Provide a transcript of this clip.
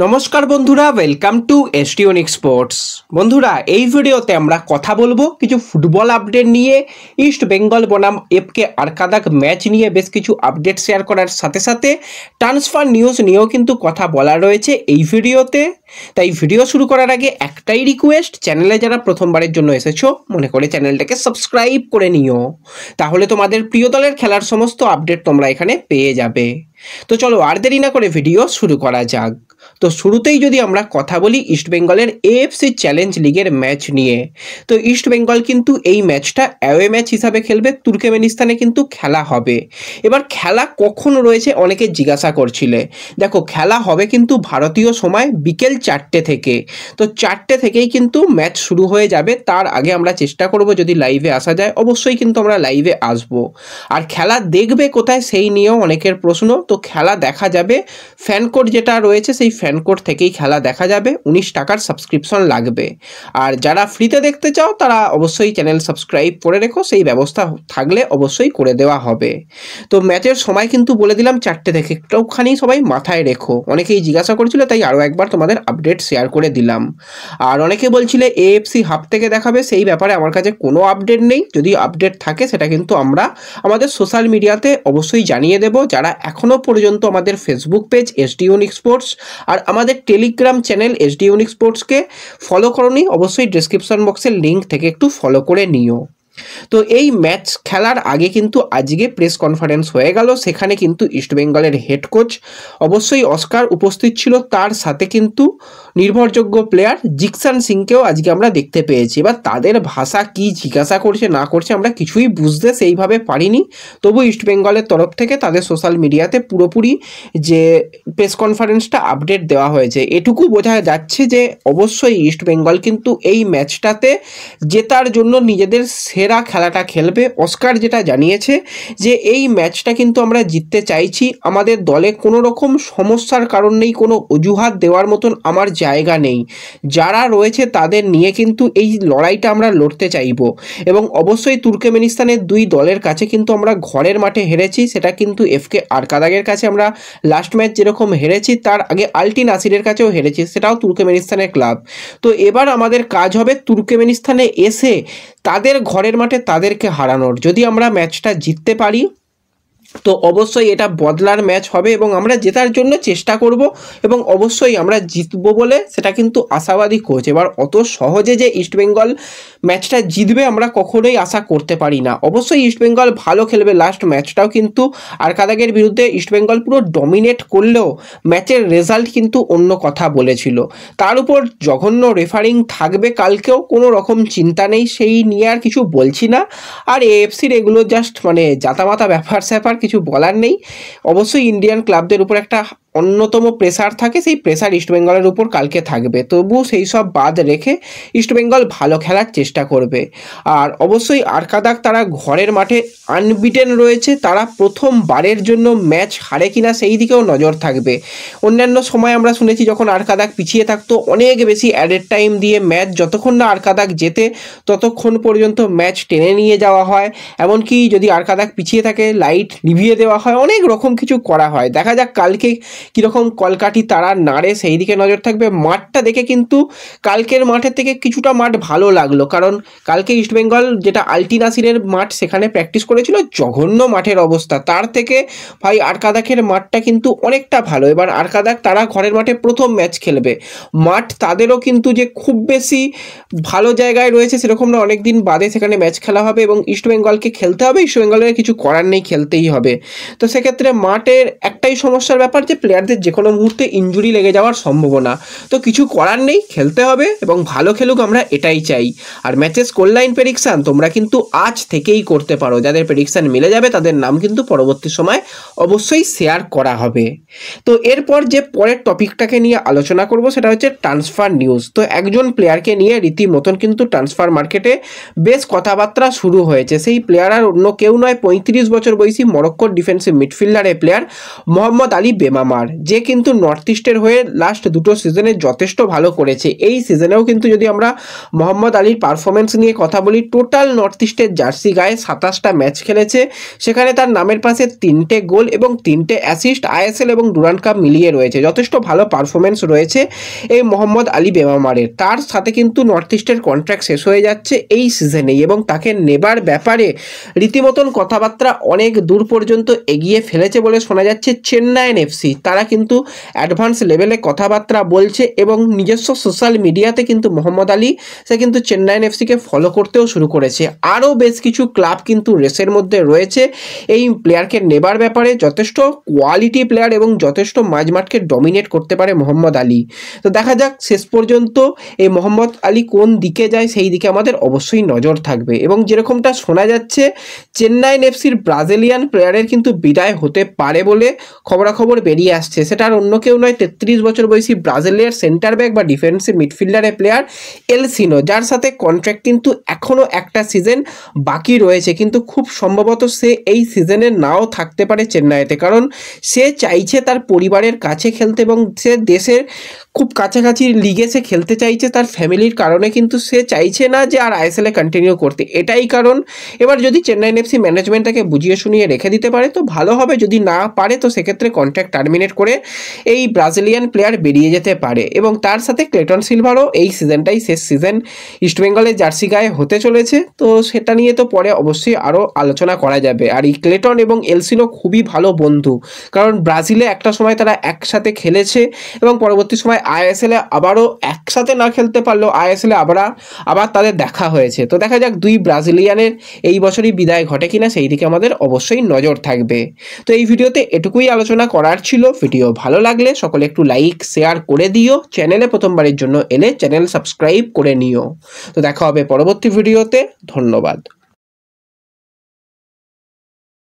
নমস্কার বন্ধুরা, welcome to এসটিওনিক sports. বন্ধুরা, এই ভিডিওতে আমরা কথা বলবো কিছু ফুটবল আপডেট নিয়ে। ইস্ট বেঙ্গল বনাম এফকে আরকাদাক ম্যাচ নিয়ে বেশ কিছু আপডেট শেয়ার করার সাথে সাথে ট্রান্সফার নিউজ নিয়েও কিন্তু কথা বলা রয়েছে এই ভিডিওতে। তাই ভিডিও শুরু করার আগে একটাই রিকোয়েস্ট, চ্যানেলে যারা প্রথমবারের জন্য এসেছো মনে করে চ্যানেলটাকে সাবস্ক্রাইব করে নিও, তাহলে তোমাদের প্রিয় দলের খেলার সমস্ত আপডেট তোমরা এখানে পেয়ে যাবে। তো চলো আর দেরি না করে ভিডিও শুরু করা যাক। তো শুরুতেই যদি আমরা কথা বলি ইস্ট বেঙ্গলের এএফসি চ্যালেঞ্জ লিগের ম্যাচ নিয়ে, তো ইস্ট বেঙ্গল কিন্তু এই ম্যাচটা অ্যাওয়ে ম্যাচ হিসাবে খেলবে, তুর্কমেনিস্তানে কিন্তু খেলা হবে। এবার খেলা কখন রয়েছে অনেকে জিজ্ঞাসা করছিলে। দেখো, খেলা হবে কিন্তু ভারতীয় সময় বিকেল 4টে থেকে। তো 4টে থেকেই কিন্তু ম্যাচ শুরু হয়ে যাবে। তার আগে আমরা চেষ্টা করব যদি লাইভে আসা যায়, অবশ্যই কিন্তু আমরা লাইভে আসব। আর খেলা দেখবে কোথায় সেই নিয়েও অনেকের প্রশ্ন। তো খেলা দেখা যাবে ফ্যান কোড যেটা রয়েছে সেই ফ্যান কোড থেকেই খেলা দেখা যাবে। 19 টাকার সাবস্ক্রিপশন লাগবে। আর যারা ফ্রিতে দেখতে চাও তারা অবশ্যই চ্যানেল সাবস্ক্রাইব করে রেখো, সেই ব্যবস্থা থাকলে অবশ্যই করে দেওয়া হবে। তো ম্যাচের সময় কিন্তু বলে দিলাম 4টে থেকে, একটুখানি সবাই মাথায় রেখো। অনেকেই জিজ্ঞাসা করেছিল, তাই আরও একবার তোমাদের আপডেট শেয়ার করে দিলাম। আর অনেকে বলছিলে এএফসি হাব থেকে দেখাবে, সেই ব্যাপারে আমার কাছে কোনো আপডেট নেই। যদি আপডেট থাকে সেটা কিন্তু আমরা আমাদের সোশ্যাল মিডিয়াতে অবশ্যই জানিয়ে দেব। যারা এখনও পর্যন্ত আমাদের ফেসবুক পেজ এসডিওনিক স্পোর্টস আর আমাদের টেলিগ্রাম চ্যানেল এসডিওনিক স্পোর্টসকে ফলো করোনি, অবশ্যই ডেসক্রিপশন বক্সের লিঙ্ক থেকে একটু ফলো করে নিও। তো এই ম্যাচ খেলার আগে কিন্তু আজকে প্রেস কনফারেন্স হয়ে গেল। সেখানে কিন্তু ইস্টবেঙ্গলের হেড কোচ অবশ্যই অস্কার উপস্থিত ছিল, তার সাথে কিন্তু নির্ভরযোগ্য প্লেয়ার জিকসান সিংকেও আজকে আমরা দেখতে পেয়েছি। এবার তাদের ভাষা কি জিজ্ঞাসা করছে না করছে আমরা কিছুই বুঝতে সেইভাবে পারিনি। তবু ইস্টবেঙ্গলের তরফ থেকে তাদের সোশ্যাল মিডিয়াতে পুরোপুরি যে প্রেস কনফারেন্সটা আপডেট দেওয়া হয়েছে, এটুকু বোঝা যাচ্ছে যে অবশ্যই ইস্টবেঙ্গল কিন্তু এই ম্যাচটাতে জেতার জন্য নিজেদের সেরা খেলাটা খেলবে। অস্কার যেটা জানিয়েছে যে এই ম্যাচটা কিন্তু আমরা জিততে চাইছি, আমাদের দলে কোনো রকম সমস্যার কারণ নেই, কোনো অজুহাত দেওয়ার মতন আমার জায়গা নেই। যারা রয়েছে তাদের নিয়ে কিন্তু এই লড়াইটা আমরা লড়তে চাইব। এবং অবশ্যই তুর্কমেনিস্তানের দুই দলের কাছে কিন্তু আমরা ঘরের মাঠে হেরেছি, সেটা কিন্তু এফকে আরকাদাকের কাছে আমরা লাস্ট ম্যাচ যেরকম হেরেছি, তার আগে আলটি নাসিরের কাছেও হেরেছি, সেটাও তুর্কমেনিস্তানের ক্লাব। তো এবার আমাদের কাজ হবে তুর্কমেনিস্তানে এসে তাদের ঘরের মাঠে তাদেরকে হারানোর। যদি আমরা ম্যাচটা জিততে পারি তো অবশ্যই এটা বদলার ম্যাচ হবে এবং আমরা জেতার জন্য চেষ্টা করব এবং অবশ্যই আমরা জিতবো বলে সেটা কিন্তু আশাবাদী কোচ। এবার অত সহজে যে ইস্টবেঙ্গল ম্যাচটা জিতবে আমরা কখনোই আশা করতে পারি না। অবশ্যই ইস্টবেঙ্গল ভালো খেলবে। লাস্ট ম্যাচটাও কিন্তু আরকাদাকের বিরুদ্ধে ইস্টবেঙ্গল পুরো ডমিনেট করলেও ম্যাচের রেজাল্ট কিন্তু অন্য কথা বলেছিল। তার উপর জঘন্য রেফারিং থাকবে কালকেও, কোনো রকম চিন্তা নেই, সেই নিয়ে আর কিছু বলছি না। আর এএফসির এগুলো জাস্ট জাতামাতা ব্যাপার স্যাপার, কিছু বলার নেই। অবশ্যই ইন্ডিয়ান ক্লাবদের উপর একটা অন্যতম প্রেসার থাকে, সেই প্রেসার ইস্টবেঙ্গলের উপর কালকে থাকবে। তবু সেই সব বাদ রেখে ইস্টবেঙ্গল ভালো খেলার চেষ্টা করবে। আর অবশ্যই আরকাদাক তারা ঘরের মাঠে আনবিটেন রয়েছে, তারা প্রথমবারের জন্য ম্যাচ হারে কিনা সেই দিকেও নজর থাকবে। অন্যান্য সময় আমরা শুনেছি যখন আরকাদাক পিছিয়ে থাকতো অনেক বেশি অ্যাডেড টাইম দিয়ে ম্যাচ যতক্ষণ না আরকাদাক জেতে ততক্ষণ পর্যন্ত ম্যাচ টেনে নিয়ে যাওয়া হয়। এমনকি যদি আরকাদাক পিছিয়ে থাকে লাইট নিভিয়ে দেওয়া হয়, অনেক রকম কিছু করা হয়। দেখা যাক কালকে কীরকম কলকাঠি তারা নাড়ে, সেই দিকে নজর থাকবে। মাঠটা দেখে কিন্তু কালকের মাঠের থেকে কিছুটা মাঠ ভালো লাগলো, কারণ কালকে ইস্টবেঙ্গল যেটা আলটি নাসিরের মাঠ সেখানে প্র্যাকটিস করেছিল, জঘন্য মাঠের অবস্থা। তার থেকে ভাই আরকাদাকের মাঠটা কিন্তু অনেকটা ভালো। এবার আরকাদাক তারা ঘরের মাঠে প্রথম ম্যাচ খেলবে, মাঠ তাদেরও কিন্তু যে খুব বেশি ভালো জায়গায় রয়েছে সেরকম না, অনেক দিন বাদে সেখানে ম্যাচ খেলা হবে এবং ইস্টবেঙ্গলকে খেলতে হবে। ইস্টবেঙ্গলের কিছু করার নেই, খেলতেই হবে। তো সেক্ষেত্রে মাঠের একটাই সমস্যার ব্যাপার যে প্লেয়ারদের যে কোনো মুহূর্তে ইনজুরি লেগে যাওয়ার সম্ভাবনা। তো কিছু করার নেই, খেলতে হবে এবং ভালো খেলুক, আমরা এটাই চাই। আর ম্যাচের স্কোর লাইন প্রেডিকশান তোমরা কিন্তু আজ থেকেই করতে পারো। যাদের প্রেডিকশান মিলে যাবে তাদের নাম কিন্তু পরবর্তী সময় অবশ্যই শেয়ার করা হবে। তো এরপর যে পরের টপিকটাকে নিয়ে আলোচনা করব সেটা হচ্ছে ট্রান্সফার নিউজ। তো একজন প্লেয়ারকে নিয়ে রীতিমতন কিন্তু ট্রান্সফার মার্কেটে বেশ কথাবার্তা শুরু হয়েছে। সেই প্লেয়ার আর অন্য কেউ নয়, 35 বছর বয়সী মরক্কোর ডিফেন্সিভ মিডফিল্ডারের প্লেয়ার মোহাম্মদ আলী বেমামার। বেমামার, যে কিন্তু নর্থ ইস্টের হয়ে লাস্ট দুটো সিজনে যথেষ্ট ভালো করেছে। এই সিজনেও কিন্তু যদি আমরা মোহাম্মদ আলীর পারফরমেন্স নিয়ে কথা বলি, টোটাল নর্থ ইস্টের জার্সি গায়ে 27টা ম্যাচ খেলেছে, সেখানে তার নামের পাশে 3টে গোল এবং 3টে অ্যাসিস্ট আইএসএল এবং ডুরান্ড কাপ মিলিয়ে রয়েছে। যথেষ্ট ভালো পারফরমেন্স রয়েছে এই মোহাম্মদ আলী বেমামারের। তার সাথে কিন্তু নর্থ ইস্টের কন্ট্রাক্ট শেষ হয়ে যাচ্ছে এই সিজনেই এবং তাকে নেবার ব্যাপারে রীতিমতন কথাবার্তা অনেক দূর পর্যন্ত এগিয়ে ফেলেছে বলে শোনা যাচ্ছে চেন্নাইন এফসি। তারা কিন্তু অ্যাডভান্স লেভেলে কথাবার্তা বলছে এবং নিজস্ব সোশ্যাল মিডিয়াতে কিন্তু মোহাম্মদ আলী সে কিন্তু চেন্নাইন এফসিকে ফলো করতেও শুরু করেছে। আরও বেশ কিছু ক্লাব কিন্তু রেসের মধ্যে রয়েছে এই প্লেয়ারকে নেবার ব্যাপারে। যথেষ্ট কোয়ালিটি প্লেয়ার এবং যথেষ্ট মাঝমাঠকে ডমিনেট করতে পারে মোহাম্মদ আলী। তো দেখা যাক শেষ পর্যন্ত এই মোহাম্মদ আলী কোন দিকে যায়, সেই দিকে আমাদের অবশ্যই নজর থাকবে। এবং যেরকমটা শোনা যাচ্ছে চেন্নাইন এফসির ব্রাজিলিয়ান প্লেয়ারের কিন্তু বিদায় হতে পারে বলে খবরাখবর বেরিয়ে আসছে। সেটা আর অন্য কেউ নয়, 33 বছর বয়সী ব্রাজিলিয়ার সেন্টার ব্যাক বা ডিফেন্সিভ মিডফিল্ডারের প্লেয়ার এলসিনো, যার সাথে কন্ট্রাক্ট কিন্তু এখনও একটা সিজন বাকি রয়েছে। কিন্তু খুব সম্ভবত সে এই সিজনে নাও থাকতে পারে চেন্নাইতে, কারণ সে চাইছে তার পরিবারের কাছে খেলতে এবং সে দেশের খুব কাছাকাছি লিগে সে খেলতে চাইছে তার ফ্যামিলির কারণে। কিন্তু সে চাইছে না যে আর আইএসএলে কন্টিনিউ করতে, এটাই কারণ। এবার যদি চেন্নাইন এফসি ম্যানেজমেন্ট তাকে বুঝিয়ে শুনিয়ে রেখে দিতে পারে তো ভালো হবে, যদি না পারে তো সেক্ষেত্রে কন্ট্রাক্ট টার্মিনেট করে এই ব্রাজিলিয়ান প্লেয়ার বেরিয়ে যেতে পারে। এবং তার সাথে ক্লেটন সিলভারও এই সিজনটাই শেষ সিজন ইস্টবেঙ্গলের জার্সি গায়ে হতে চলেছে, তো সেটা নিয়ে তো পরে অবশ্যই আরও আলোচনা করা যাবে। আর এই ক্লেটন এবং এলসিনো খুবই ভালো বন্ধু, কারণ ব্রাজিলে একটা সময় তারা একসাথে খেলেছে এবং পরবর্তী সময় আইএসএলে আবারও একসাথে না খেলতে পারলেও আইএসএলে আবার তাদের দেখা হয়েছে। তো দেখা যাক দুই ব্রাজিলিয়ানের এই বছরই বিদায় ঘটে কিনা, সেই দিকে আমাদের অবশ্যই নজর থাকবে। তো এই ভিডিওতে এটুকুই আলোচনা করার ছিল। ভিডিও ভালো লাগলে সকলে একটু লাইক শেয়ার করে দিও। চ্যানেলে প্রথমবারের জন্য এলে চ্যানেল সাবস্ক্রাইব করে নিও। তো দেখা হবে পরবর্তী ভিডিওতে। ধন্যবাদ।